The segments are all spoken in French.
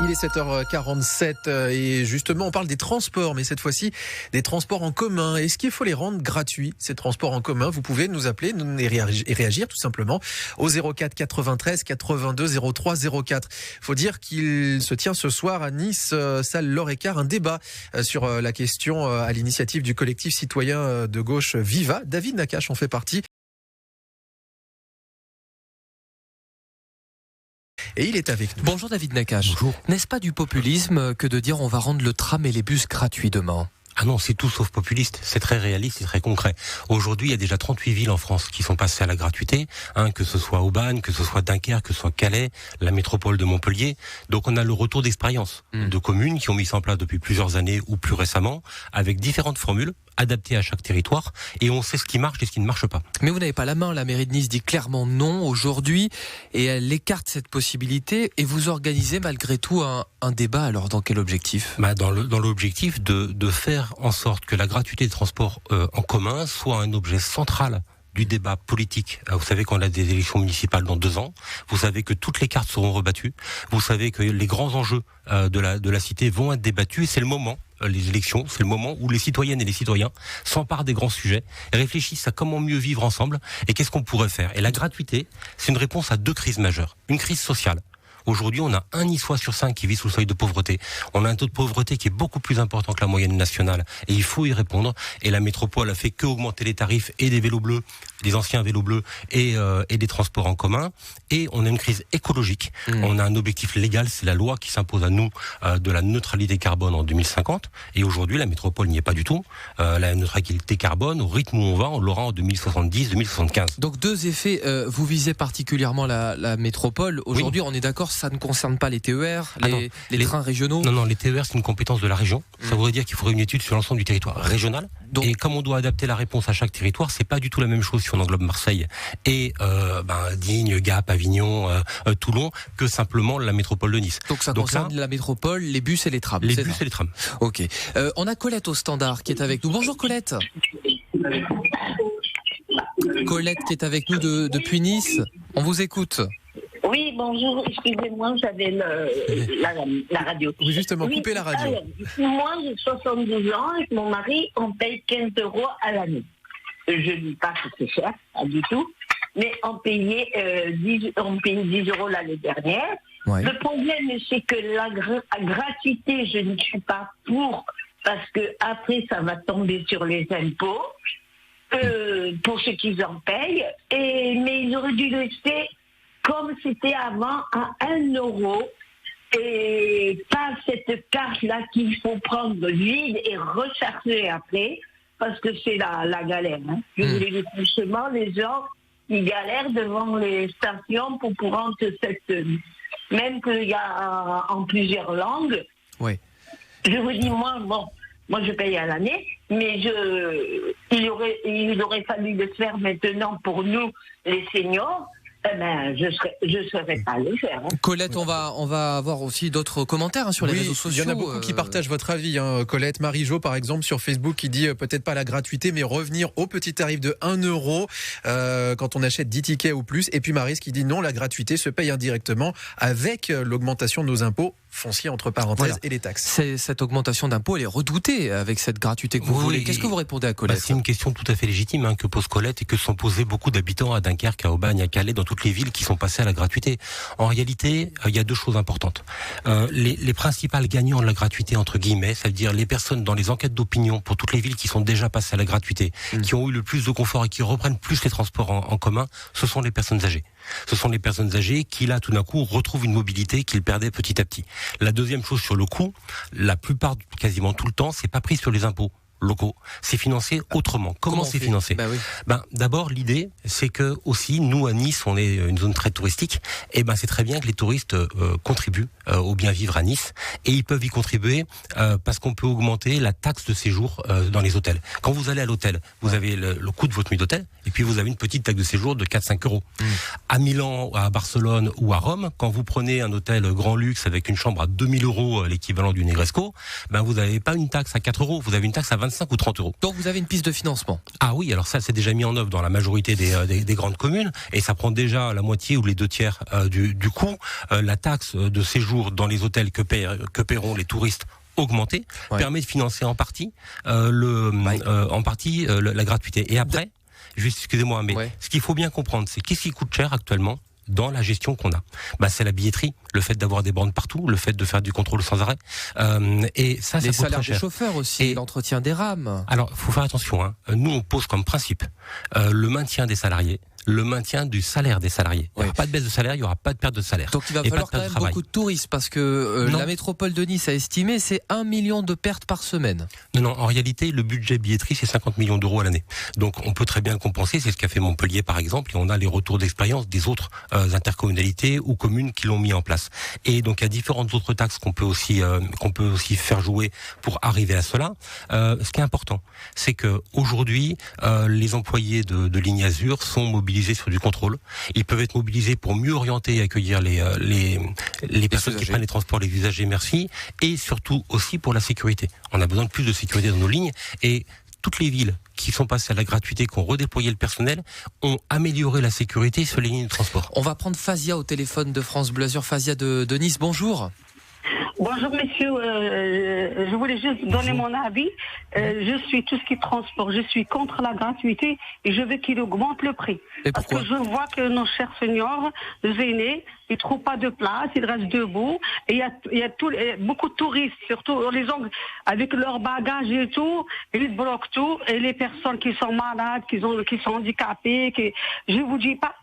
Il est 7h47 et justement on parle des transports, mais cette fois-ci des transports en commun. Est-ce qu'il faut les rendre gratuits, ces transports en commun? Vous pouvez nous appeler et réagir tout simplement au 04 93 82 03 04. Faut dire qu'il se tient ce soir à Nice, salle L'Orécart, un débat sur la question à l'initiative du collectif citoyen de gauche Viva. David Nakache en fait partie. Et il est avec nous. Bonjour David Nakache. Bonjour. N'est-ce pas du populisme que de dire on va rendre le tram et les bus gratuits demain ? Ah non, c'est tout sauf populiste, c'est très réaliste, c'est très concret. Aujourd'hui, il y a déjà 38 villes en France qui sont passées à la gratuité, que ce soit Aubagne, que ce soit Dunkerque, que ce soit Calais, la métropole de Montpellier. Donc on a le retour d'expérience de communes qui ont mis ça en place depuis plusieurs années ou plus récemment, avec différentes formules adaptées à chaque territoire, et on sait ce qui marche et ce qui ne marche pas. Mais vous n'avez pas la main, la mairie de Nice dit clairement non aujourd'hui, et elle écarte cette possibilité, et vous organisez malgré tout un débat. Alors dans quel objectif ? Dans l'objectif de faire en sorte que la gratuité des transports en commun soit un objet central du débat politique. Vous savez qu'on a des élections municipales dans 2 ans. Vous savez que toutes les cartes seront rebattues. Vous savez que les grands enjeux de la cité vont être débattus. Et c'est le moment, les élections, c'est le moment où les citoyennes et les citoyens s'emparent des grands sujets et réfléchissent à comment mieux vivre ensemble et qu'est-ce qu'on pourrait faire. Et la gratuité, c'est une réponse à 2 crises majeures. Une crise sociale. Aujourd'hui, on a 1 Niçois sur 5 qui vit sous le seuil de pauvreté. On a un taux de pauvreté qui est beaucoup plus important que la moyenne nationale. Et il faut y répondre. Et la métropole a fait que augmenter les tarifs et des vélos bleus, des anciens vélos bleus et des transports en commun. Et on a une crise écologique. On a un objectif légal, c'est la loi qui s'impose à nous de la neutralité carbone en 2050. Et aujourd'hui, la métropole n'y est pas du tout. La neutralité carbone, au rythme où on l'aura en 2070-2075. Donc 2 effets. Vous visez particulièrement la métropole. Aujourd'hui, on est d'accord, ça ne concerne pas les TER, les trains régionaux. Non, les TER, c'est une compétence de la région. Ça voudrait dire qu'il faudrait une étude sur l'ensemble du territoire régional. Donc, et comme on doit adapter la réponse à chaque territoire, c'est pas du tout la même chose si on englobe Marseille et Digne, Gap, Avignon, Toulon, que simplement la métropole de Nice. Donc ça concerne la métropole, les bus et les trams. Les bus et les trams. Ok. On a Colette au standard qui est avec nous. Bonjour Colette. Colette qui est avec nous depuis Nice. On vous écoute. Oui, bonjour, excusez-moi, j'avais la radio. Oui, justement, coupez la radio. Alors, moi, j'ai 72 ans et mon mari, on paye 15 € à l'année. Je ne dis pas que c'est cher, pas du tout, mais on payait 10 € l'année dernière. Ouais. Le problème, c'est que la gratuité, je ne suis pas pour, parce que après, ça va tomber sur les impôts, pour ceux qui en payent, mais ils auraient dû laisser comme c'était avant, à 1 € et pas cette carte-là qu'il faut prendre vide et recharger après, parce que c'est la galère. Je vous le dis franchement, les gens, ils galèrent devant les stations pour prendre cette... Même qu'il y a en plusieurs langues. Oui. Je vous dis, moi je paye à l'année, mais il aurait fallu le faire maintenant pour nous, les seniors. Je serais pas à le faire. Colette, on va avoir aussi d'autres commentaires sur les réseaux sociaux. Il y en a beaucoup qui partagent votre avis. Colette, Marie-Jo par exemple sur Facebook qui dit peut-être pas la gratuité mais revenir au petit tarif de 1 € quand on achète 10 tickets ou plus. Et puis Maryse qui dit non, la gratuité se paye indirectement avec l'augmentation de nos impôts fonciers entre parenthèses et les taxes. Cette augmentation d'impôts, elle est redoutée avec cette gratuité que vous voulez. Qu'est-ce que vous répondez à Colette ? C'est une question tout à fait légitime que pose Colette et que sont posés beaucoup d'habitants à Dunkerque, à Aubagne, à Calais, dans toutes les villes qui sont passées à la gratuité. En réalité, il y a 2 choses importantes. Les principales gagnants de la gratuité, entre guillemets, ça veut dire les personnes dans les enquêtes d'opinion pour toutes les villes qui sont déjà passées à la gratuité, qui ont eu le plus de confort et qui reprennent plus les transports en commun, ce sont les personnes âgées. Ce sont les personnes âgées qui, là, tout d'un coup, retrouvent une mobilité qu'ils perdaient petit à petit. La deuxième chose sur le coût, la plupart, quasiment tout le temps, c'est pas pris sur les impôts locaux, c'est financé autrement. Comment c'est financé ? D'abord, l'idée, c'est que aussi, nous à Nice, on est une zone très touristique, et c'est très bien que les touristes contribuent au bien vivre à Nice, et ils peuvent y contribuer parce qu'on peut augmenter la taxe de séjour dans les hôtels. Quand vous allez à l'hôtel, vous avez le coût de votre nuit d'hôtel, et puis vous avez une petite taxe de séjour de 4-5 €. À Milan, à Barcelone ou à Rome, quand vous prenez un hôtel grand luxe avec une chambre à 2 000 €, l'équivalent du Negresco, vous n'avez pas une taxe à 4 €, vous avez une taxe à 25 25 ou 30 euros. Donc vous avez une piste de financement. Ah oui, alors ça c'est déjà mis en œuvre dans la majorité des grandes communes et ça prend déjà la moitié ou les 2/3 du coût. La taxe de séjour dans les hôtels que paieront les touristes augmentée permet de financer en partie la gratuité. Et après, juste excusez-moi, mais ce qu'il faut bien comprendre, c'est qu'est-ce qui coûte cher actuellement dans la gestion qu'on a. C'est la billetterie, le fait d'avoir des bornes partout, le fait de faire du contrôle sans arrêt. Et ça les coûte salaires très cher. des chauffeurs aussi, et l'entretien des rames. Alors, faut faire attention. Nous, on pose comme principe le maintien des salariés, le maintien du salaire des salariés. Il n'y aura pas de baisse de salaire, il n'y aura pas de perte de salaire. Donc il va falloir quand même beaucoup de touristes parce que la métropole de Nice a estimé c'est 1 million de pertes par semaine. Non, en réalité, le budget billetterie, c'est 50 millions d'euros à l'année. Donc on peut très bien le compenser, c'est ce qu'a fait Montpellier par exemple, et on a les retours d'expérience des autres intercommunalités ou communes qui l'ont mis en place. Et donc il y a différentes autres taxes qu'on peut aussi faire jouer pour arriver à cela. Ce qui est important, c'est que aujourd'hui, les employés de Ligne Azur sont mobilisés sur du contrôle. Ils peuvent être mobilisés pour mieux orienter et accueillir les personnes qui prennent les transports, les usagers, merci, et surtout aussi pour la sécurité. On a besoin de plus de sécurité dans nos lignes et toutes les villes qui sont passées à la gratuité, qui ont redéployé le personnel, ont amélioré la sécurité sur les lignes de transport. On va prendre Fazia au téléphone de France Bleu Azur. Fazia de Nice, bonjour. Bonjour messieurs, je voulais juste donner mon avis. Je suis tout ce qui est transport, je suis contre la gratuité et je veux qu'il augmente le prix. Parce que je vois que nos chers seniors, les aînés, ils ne trouvent pas de place, ils restent debout. Et il y a beaucoup de touristes, surtout les gens avec leurs bagages et tout, et ils bloquent tout. Et les personnes qui sont malades, qui sont handicapées, je vous dis pas.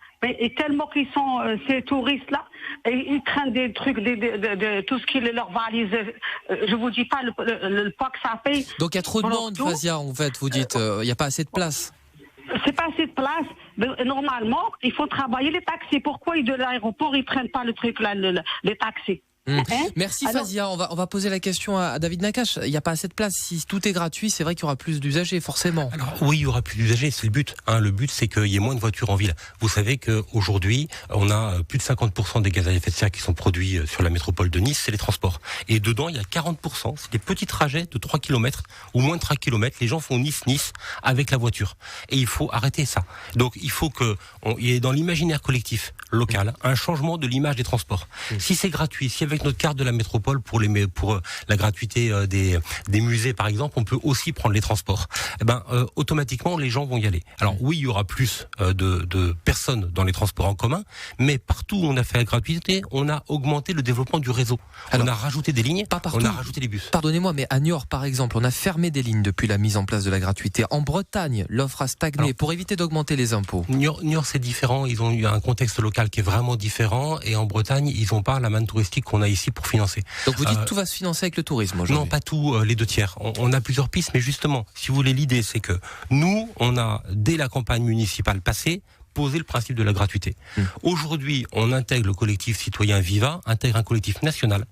Et tellement qu'ils sont ces touristes-là, et ils traînent des trucs, de tout ce qui est leur valise. Je vous dis pas le poids que ça fait. Donc il y a trop de monde, Fazia, en fait, vous dites, il n'y a pas assez de place. C'est pas assez de place. Normalement, il faut travailler les taxis. Pourquoi de l'aéroport, ils prennent pas le truc là, les taxis? Merci Fazia, on va poser la question à David Nakache. Il n'y a pas assez de place. Si tout est gratuit, c'est vrai qu'il y aura plus d'usagers, forcément. Alors, oui, il y aura plus d'usagers, c'est le but. Le but, c'est qu'il y ait moins de voitures en ville. Vous savez qu'aujourd'hui, on a plus de 50% des gaz à effet de serre qui sont produits sur la métropole de Nice, c'est les transports. Et dedans, il y a 40%, c'est des petits trajets de 3 km ou moins de 3 km. Les gens font Nice-Nice avec la voiture. Et il faut arrêter ça. Donc, il faut qu'il y ait dans l'imaginaire collectif local un changement de l'image des transports. Si c'est gratuit, si avec notre carte de la métropole pour la gratuité des musées par exemple, on peut aussi prendre les transports. Automatiquement les gens vont y aller. Alors oui, il y aura plus de personnes dans les transports en commun, mais partout où on a fait la gratuité, on a augmenté le développement du réseau. On a rajouté des lignes, on a rajouté des bus. Pardonnez-moi, mais à Niort par exemple, on a fermé des lignes depuis la mise en place de la gratuité. En Bretagne, l'offre a stagné pour éviter d'augmenter les impôts. Niort c'est différent, ils ont eu un contexte local qui est vraiment différent et en Bretagne, ils n'ont pas la manne touristique qu'on a ici pour financer. Donc vous dites tout va se financer avec le tourisme aujourd'hui? Non, pas tout, les 2/3. On a plusieurs pistes, mais justement, si vous voulez, l'idée c'est que nous, on a, dès la campagne municipale passée, posé le principe de la gratuité. Aujourd'hui, on intègre le collectif citoyen Viva, intègre un collectif national,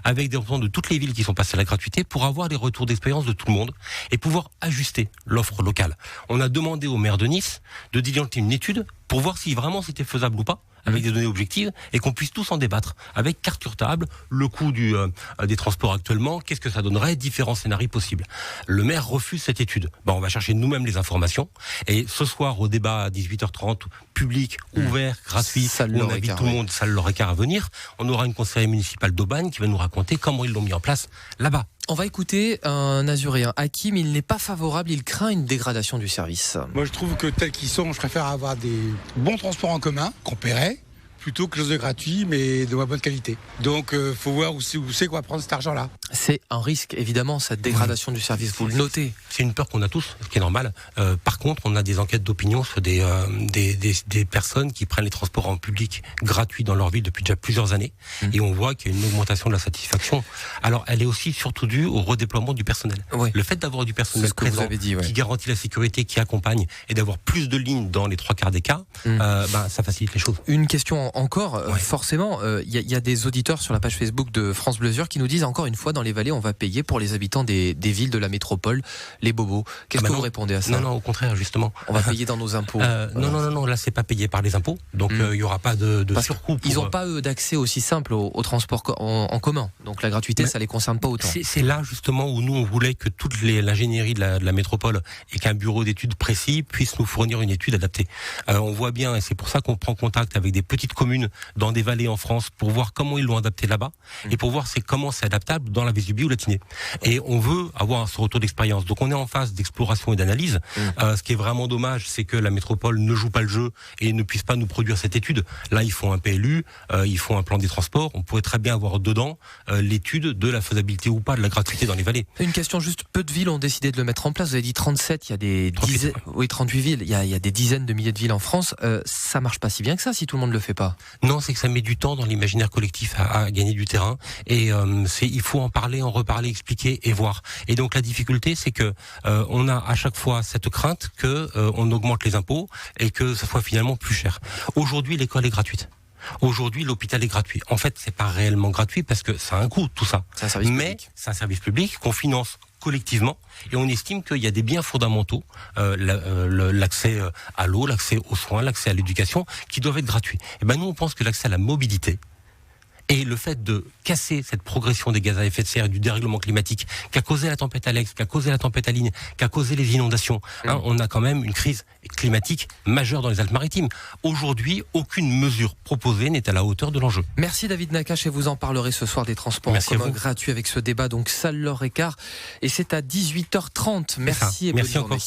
avec des représentants de toutes les villes qui sont passées à la gratuité pour avoir les retours d'expérience de tout le monde et pouvoir ajuster l'offre locale. On a demandé au maire de Nice de diligenter une étude pour voir si vraiment c'était faisable ou pas, avec des données objectives, et qu'on puisse tous en débattre, avec carte sur table, le coût des transports actuellement, qu'est-ce que ça donnerait, différents scénarios possibles. Le maire refuse cette étude. On va chercher nous-mêmes les informations, et ce soir, au débat à 18h30, public, ouvert, gratuit, on invite tout le monde, salle Laure-Écart à venir, on aura une conseillère municipale d'Aubagne qui va nous raconter comment ils l'ont mis en place là-bas. On va écouter un Azuréen, Hakim, il n'est pas favorable, il craint une dégradation du service. Moi je trouve que tels qu'ils sont, je préfère avoir des bons transports en commun qu'on paierait, plutôt que quelque chose de gratuit, mais de bonne qualité. Donc, faut voir où c'est qu'on va prendre cet argent-là. C'est un risque, évidemment, cette dégradation du service, vous le notez. C'est une peur qu'on a tous, ce qui est normal. Par contre, on a des enquêtes d'opinion sur des personnes qui prennent les transports en public gratuits dans leur ville depuis déjà plusieurs années, et on voit qu'il y a une augmentation de la satisfaction. Alors, elle est aussi surtout due au redéploiement du personnel. Le fait d'avoir du personnel présent, qui garantit la sécurité, qui accompagne, et d'avoir plus de lignes dans les 3/4 des cas, ça facilite les choses. Une question encore, forcément, il y a des auditeurs sur la page Facebook de France Bleu Azur qui nous disent encore une fois, dans les vallées, on va payer pour les habitants des villes de la métropole, les bobos. Qu'est-ce que vous répondez à ça? Non, au contraire, justement. On va payer dans nos impôts. Non, là, c'est pas payé par les impôts, donc il y aura pas de surcoût. Ils n'ont pas, eux, d'accès aussi simple au transport en commun. Donc la gratuité, ça les concerne pas autant. C'est là, justement, où nous, on voulait que toute l'ingénierie de la métropole et qu'un bureau d'études précis puisse nous fournir une étude adaptée. On voit bien, et c'est pour ça qu'on prend contact avec des petites communes dans des vallées en France pour voir comment ils l'ont adapté là-bas et pour voir comment c'est adaptable dans la Vésubie ou la Tinée. Et on veut avoir ce retour d'expérience. Donc on est en phase d'exploration et d'analyse. Ce qui est vraiment dommage, c'est que la métropole ne joue pas le jeu et ne puisse pas nous produire cette étude. Là, ils font un PLU, ils font un plan des transports. On pourrait très bien avoir dedans l'étude de la faisabilité ou pas de la gratuité dans les vallées. Une question juste, peu de villes ont décidé de le mettre en place. Vous avez dit 37, il y a des 38 villes, il y a des dizaines de milliers de villes en France. Ça marche pas si bien que ça si tout le monde le fait pas. Non, c'est que ça met du temps dans l'imaginaire collectif à gagner du terrain et il faut en parler, en reparler, expliquer et voir. Et donc la difficulté, c'est que on a à chaque fois cette crainte que on augmente les impôts et que ça soit finalement plus cher. Aujourd'hui, l'école est gratuite. Aujourd'hui, l'hôpital est gratuit. En fait, c'est pas réellement gratuit parce que ça a un coût, tout ça. C'est un service public. C'est un service public qu'on finance collectivement et on estime qu'il y a des biens fondamentaux, l'accès à l'eau, l'accès aux soins, l'accès à l'éducation qui doivent être gratuits. Et ben nous, on pense que l'accès à la mobilité et le fait de casser cette progression des gaz à effet de serre et du dérèglement climatique qu'a causé la tempête Alex, qu'a causé la tempête Aline, qu'a causé les inondations, on a quand même une crise climatique majeure dans les Alpes-Maritimes. Aujourd'hui, aucune mesure proposée n'est à la hauteur de l'enjeu. Merci David Nakache et vous en parlerez ce soir des transports en commun gratuits avec ce débat, donc salle Laure Écart, et c'est à 18h30. Merci et bonne journée.